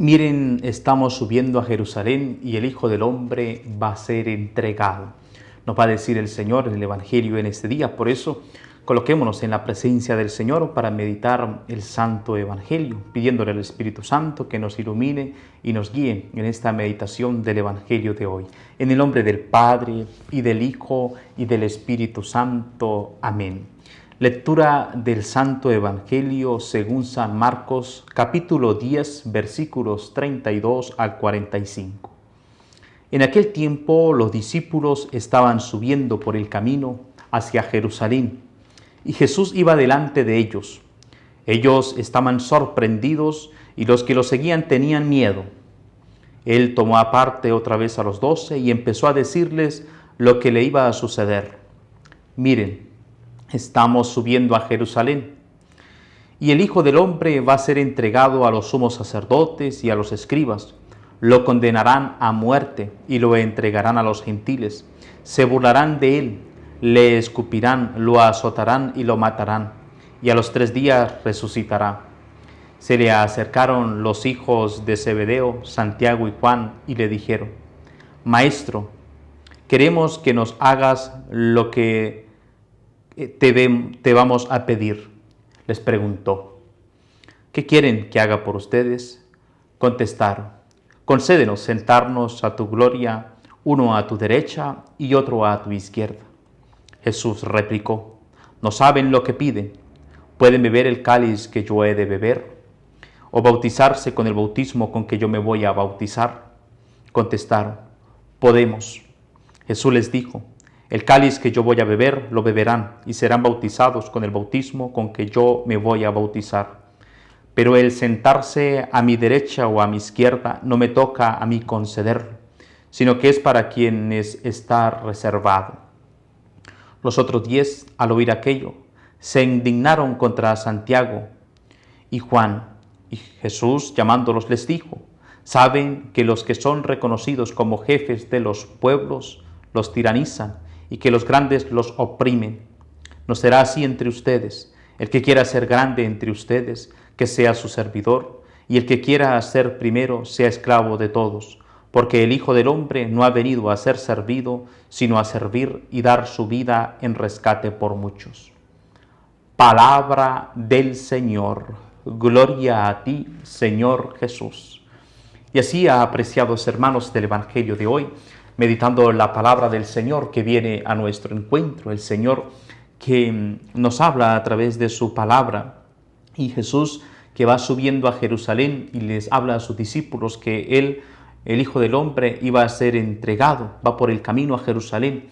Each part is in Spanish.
Miren, estamos subiendo a Jerusalén y el Hijo del Hombre va a ser entregado. Nos va a decir el Señor en el Evangelio en este día. Por eso, coloquémonos en la presencia del Señor para meditar el Santo Evangelio, pidiéndole al Espíritu Santo que nos ilumine y nos guíe en esta meditación del Evangelio de hoy. En el nombre del Padre, y del Hijo, y del Espíritu Santo. Amén. Lectura del Santo Evangelio según San Marcos, capítulo 10, versículos 32 al 45. En aquel tiempo los discípulos estaban subiendo por el camino hacia Jerusalén, y Jesús iba delante de ellos. Ellos estaban sorprendidos y los que lo seguían tenían miedo. Él tomó aparte otra vez a los 12 y empezó a decirles lo que le iba a suceder. Miren, estamos subiendo a Jerusalén, y el Hijo del Hombre va a ser entregado a los sumos sacerdotes y a los escribas. Lo condenarán a muerte y lo entregarán a los gentiles. Se burlarán de él, le escupirán, lo azotarán y lo matarán, y a los 3 días resucitará. Se le acercaron los hijos de Zebedeo, Santiago y Juan, y le dijeron: Maestro, queremos que nos hagas lo que te vamos a pedir. Les preguntó: ¿qué quieren que haga por ustedes? Contestaron: concédenos sentarnos a tu gloria, uno a tu derecha y otro a tu izquierda. Jesús replicó: ¿no saben lo que piden? ¿Pueden beber el cáliz que yo he de beber? ¿O bautizarse con el bautismo con que yo me voy a bautizar? Contestaron: podemos. Jesús les dijo: el cáliz que yo voy a beber, lo beberán y serán bautizados con el bautismo con que yo me voy a bautizar. Pero el sentarse a mi derecha o a mi izquierda no me toca a mí concederlo, sino que es para quienes está reservado. Los otros 10, al oír aquello, se indignaron contra Santiago y Juan. Y Jesús, llamándolos, les dijo: ¿saben que los que son reconocidos como jefes de los pueblos los tiranizan y que los grandes los oprimen? No será así entre ustedes. El que quiera ser grande entre ustedes, que sea su servidor, y el que quiera ser primero, sea esclavo de todos. Porque el Hijo del Hombre no ha venido a ser servido, sino a servir y dar su vida en rescate por muchos. Palabra del Señor. Gloria a ti, Señor Jesús. Y así, apreciados hermanos del Evangelio de hoy, meditando la palabra del Señor que viene a nuestro encuentro, el Señor que nos habla a través de su palabra, y Jesús que va subiendo a Jerusalén y les habla a sus discípulos que Él, el Hijo del Hombre, iba a ser entregado, va por el camino a Jerusalén.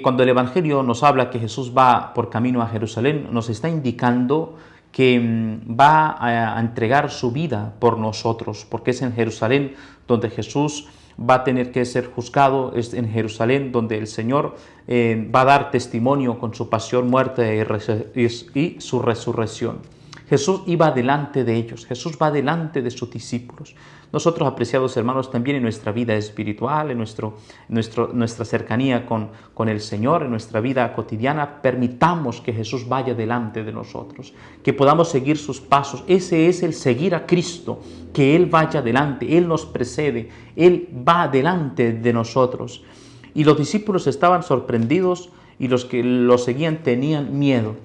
Cuando el Evangelio nos habla que Jesús va por camino a Jerusalén, nos está indicando que va a entregar su vida por nosotros, porque es en Jerusalén donde Jesús va a tener que ser juzgado, es en Jerusalén donde el Señor va a dar testimonio con su pasión, muerte y su resurrección. Jesús iba delante de ellos, Jesús va delante de sus discípulos. Nosotros, apreciados hermanos, también en nuestra vida espiritual, en nuestra cercanía con el Señor, en nuestra vida cotidiana, permitamos que Jesús vaya delante de nosotros, que podamos seguir sus pasos. Ese es el seguir a Cristo, que Él vaya delante, Él nos precede, Él va delante de nosotros. Y los discípulos estaban sorprendidos y los que lo seguían tenían miedo.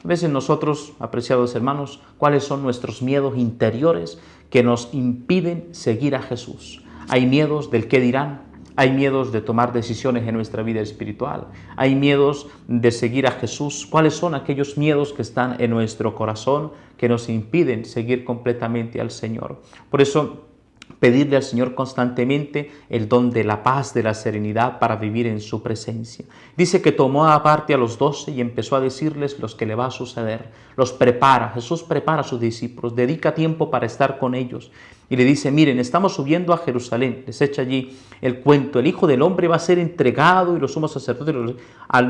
A veces nosotros, apreciados hermanos, ¿cuáles son nuestros miedos interiores que nos impiden seguir a Jesús? Hay miedos del qué dirán, hay miedos de tomar decisiones en nuestra vida espiritual, hay miedos de seguir a Jesús. ¿Cuáles son aquellos miedos que están en nuestro corazón que nos impiden seguir completamente al Señor? Por eso, pedirle al Señor constantemente el don de la paz, de la serenidad para vivir en su presencia. Dice que tomó aparte a los 12 y empezó a decirles los que le va a suceder. Los prepara, Jesús prepara a sus discípulos, dedica tiempo para estar con ellos. Y le dice: miren, estamos subiendo a Jerusalén. Les echa allí el cuento: el Hijo del Hombre va a ser entregado, y los sumos sacerdotes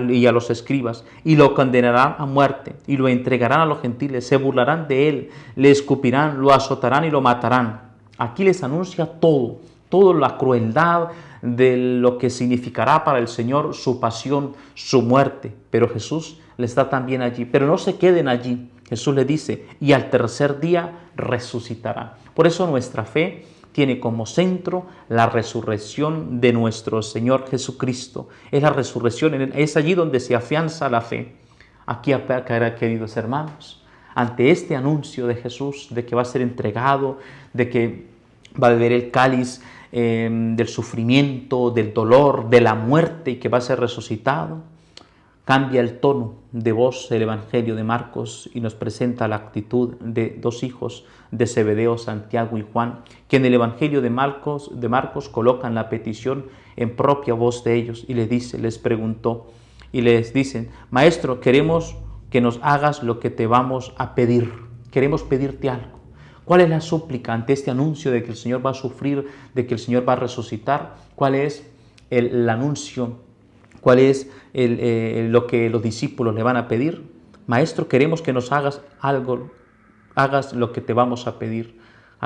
y a los escribas, y lo condenarán a muerte, y lo entregarán a los gentiles, se burlarán de él, le escupirán, lo azotarán y lo matarán. Aquí les anuncia toda la crueldad de lo que significará para el Señor su pasión, su muerte. Pero Jesús les da también allí. Pero no se queden allí. Jesús le dice, y al tercer día resucitará. Por eso nuestra fe tiene como centro la resurrección de nuestro Señor Jesucristo. Es la resurrección, es allí donde se afianza la fe. Aquí, queridos hermanos, ante este anuncio de Jesús, de que va a ser entregado, de que va a beber el cáliz del sufrimiento, del dolor, de la muerte y que va a ser resucitado, cambia el tono de voz del Evangelio de Marcos y nos presenta la actitud de dos hijos de Zebedeo, Santiago y Juan, que en el Evangelio de Marcos colocan la petición en propia voz de ellos y les preguntó y les dicen, Maestro, queremos que nos hagas lo que te vamos a pedir, queremos pedirte algo. ¿Cuál es la súplica ante este anuncio de que el Señor va a sufrir, de que el Señor va a resucitar? ¿Cuál es el anuncio? ¿Cuál es lo que los discípulos le van a pedir? Maestro, queremos que nos hagas algo, hagas lo que te vamos a pedir.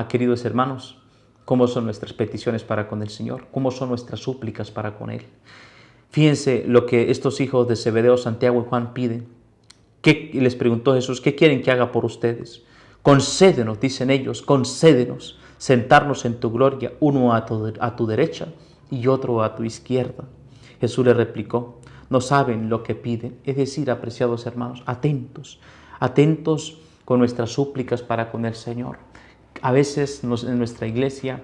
Queridos hermanos, ¿cómo son nuestras peticiones para con el Señor? ¿Cómo son nuestras súplicas para con Él? Fíjense lo que estos hijos de Zebedeo, Santiago y Juan piden. Les preguntó Jesús, ¿qué quieren que haga por ustedes? Concédenos, dicen ellos, concédenos sentarnos en tu gloria, uno a tu derecha y otro a tu izquierda. Jesús le replicó, no saben lo que piden, es decir, apreciados hermanos, atentos con nuestras súplicas para con el Señor. A veces en nuestra iglesia,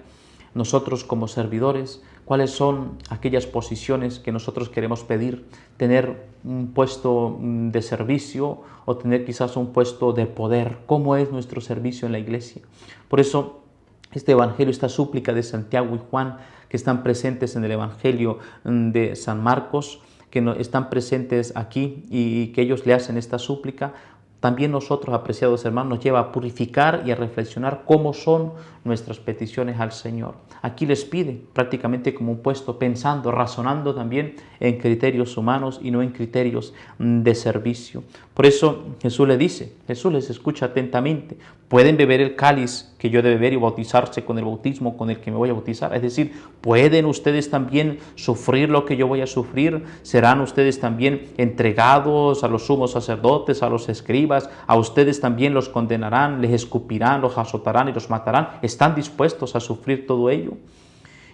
nosotros como servidores, ¿cuáles son aquellas posiciones que nosotros queremos pedir? Tener un puesto de servicio o tener quizás un puesto de poder. ¿Cómo es nuestro servicio en la iglesia? Por eso, este evangelio, esta súplica de Santiago y Juan, que están presentes en el evangelio de San Marcos, que están presentes aquí y que ellos le hacen esta súplica, también nosotros, apreciados hermanos, nos lleva a purificar y a reflexionar cómo son nuestras peticiones al Señor. Aquí les pide prácticamente como un puesto, pensando, razonando también en criterios humanos y no en criterios de servicio. Por eso Jesús les escucha atentamente. Pueden beber el cáliz que yo he de beber y bautizarse con el bautismo con el que me voy a bautizar. Es decir, pueden ustedes también sufrir lo que yo voy a sufrir. Serán ustedes también entregados a los sumos sacerdotes, a los escribas. A ustedes también los condenarán, les escupirán, los azotarán y los matarán. ¿Están dispuestos a sufrir todo ello?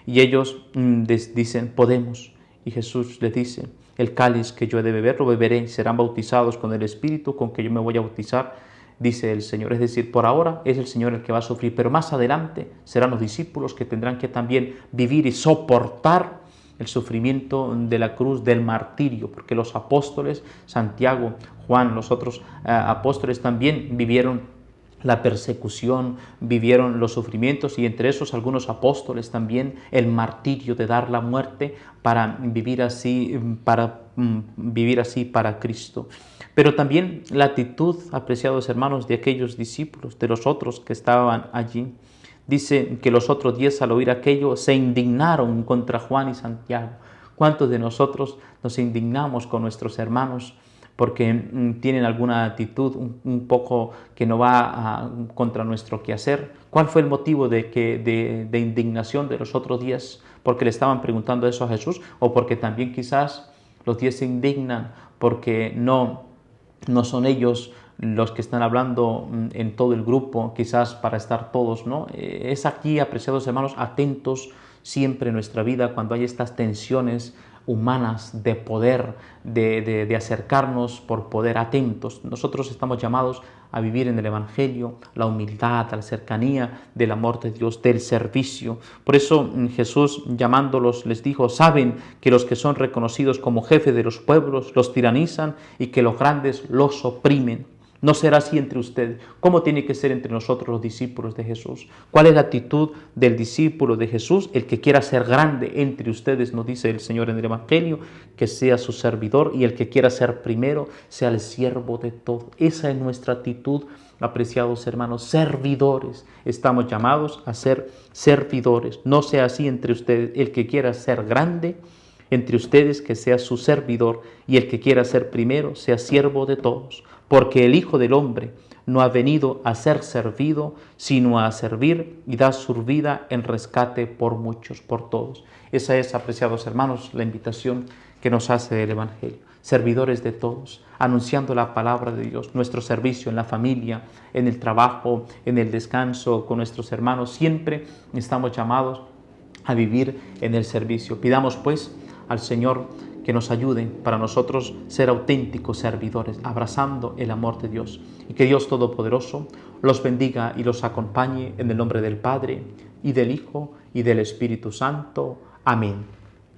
Y ellos dicen, podemos. Y Jesús les dice, el cáliz que yo he de beber, lo beberé, y serán bautizados con el Espíritu con que yo me voy a bautizar, dice el Señor. Es decir, por ahora es el Señor el que va a sufrir, pero más adelante serán los discípulos que tendrán que también vivir y soportar el sufrimiento de la cruz, del martirio, porque los apóstoles, Santiago, Juan, los otros apóstoles también vivieron la persecución, vivieron los sufrimientos y entre esos algunos apóstoles también el martirio de dar la muerte para vivir así para Cristo. Pero también la actitud, apreciados hermanos, de aquellos discípulos, de los otros que estaban allí. Dice que los otros 10 al oír aquello se indignaron contra Juan y Santiago. ¿Cuántos de nosotros nos indignamos con nuestros hermanos porque tienen alguna actitud un poco que no va contra nuestro quehacer? ¿Cuál fue el motivo de indignación de los otros 10? ¿Porque le estaban preguntando eso a Jesús? ¿O porque también quizás los 10 se indignan porque no son ellos los que están hablando en todo el grupo, quizás para estar todos, ¿no? Es aquí, apreciados hermanos, atentos siempre en nuestra vida cuando hay estas tensiones humanas de poder, de acercarnos por poder, atentos. Nosotros estamos llamados a vivir en el Evangelio, la humildad, la cercanía del amor de Dios, del servicio. Por eso Jesús, llamándolos, les dijo, saben que los que son reconocidos como jefes de los pueblos los tiranizan y que los grandes los oprimen. No será así entre ustedes. ¿Cómo tiene que ser entre nosotros los discípulos de Jesús? ¿Cuál es la actitud del discípulo de Jesús? El que quiera ser grande entre ustedes, nos dice el Señor en el Evangelio, que sea su servidor, y el que quiera ser primero, sea el siervo de todo. Esa es nuestra actitud, apreciados hermanos, servidores. Estamos llamados a ser servidores. No sea así entre ustedes. El que quiera ser grande entre ustedes, que sea su servidor, y el que quiera ser primero, sea siervo de todos. Porque el Hijo del Hombre no ha venido a ser servido, sino a servir y dar su vida en rescate por muchos, por todos. Esa es, apreciados hermanos, la invitación que nos hace el Evangelio. servidores de todos, anunciando la palabra de Dios, nuestro servicio en la familia, en el trabajo, en el descanso con nuestros hermanos. Siempre estamos llamados a vivir en el servicio. Pidamos pues al Señor que nos ayude para nosotros ser auténticos servidores, abrazando el amor de Dios. Y que Dios Todopoderoso los bendiga y los acompañe en el nombre del Padre, y del Hijo, y del Espíritu Santo. Amén.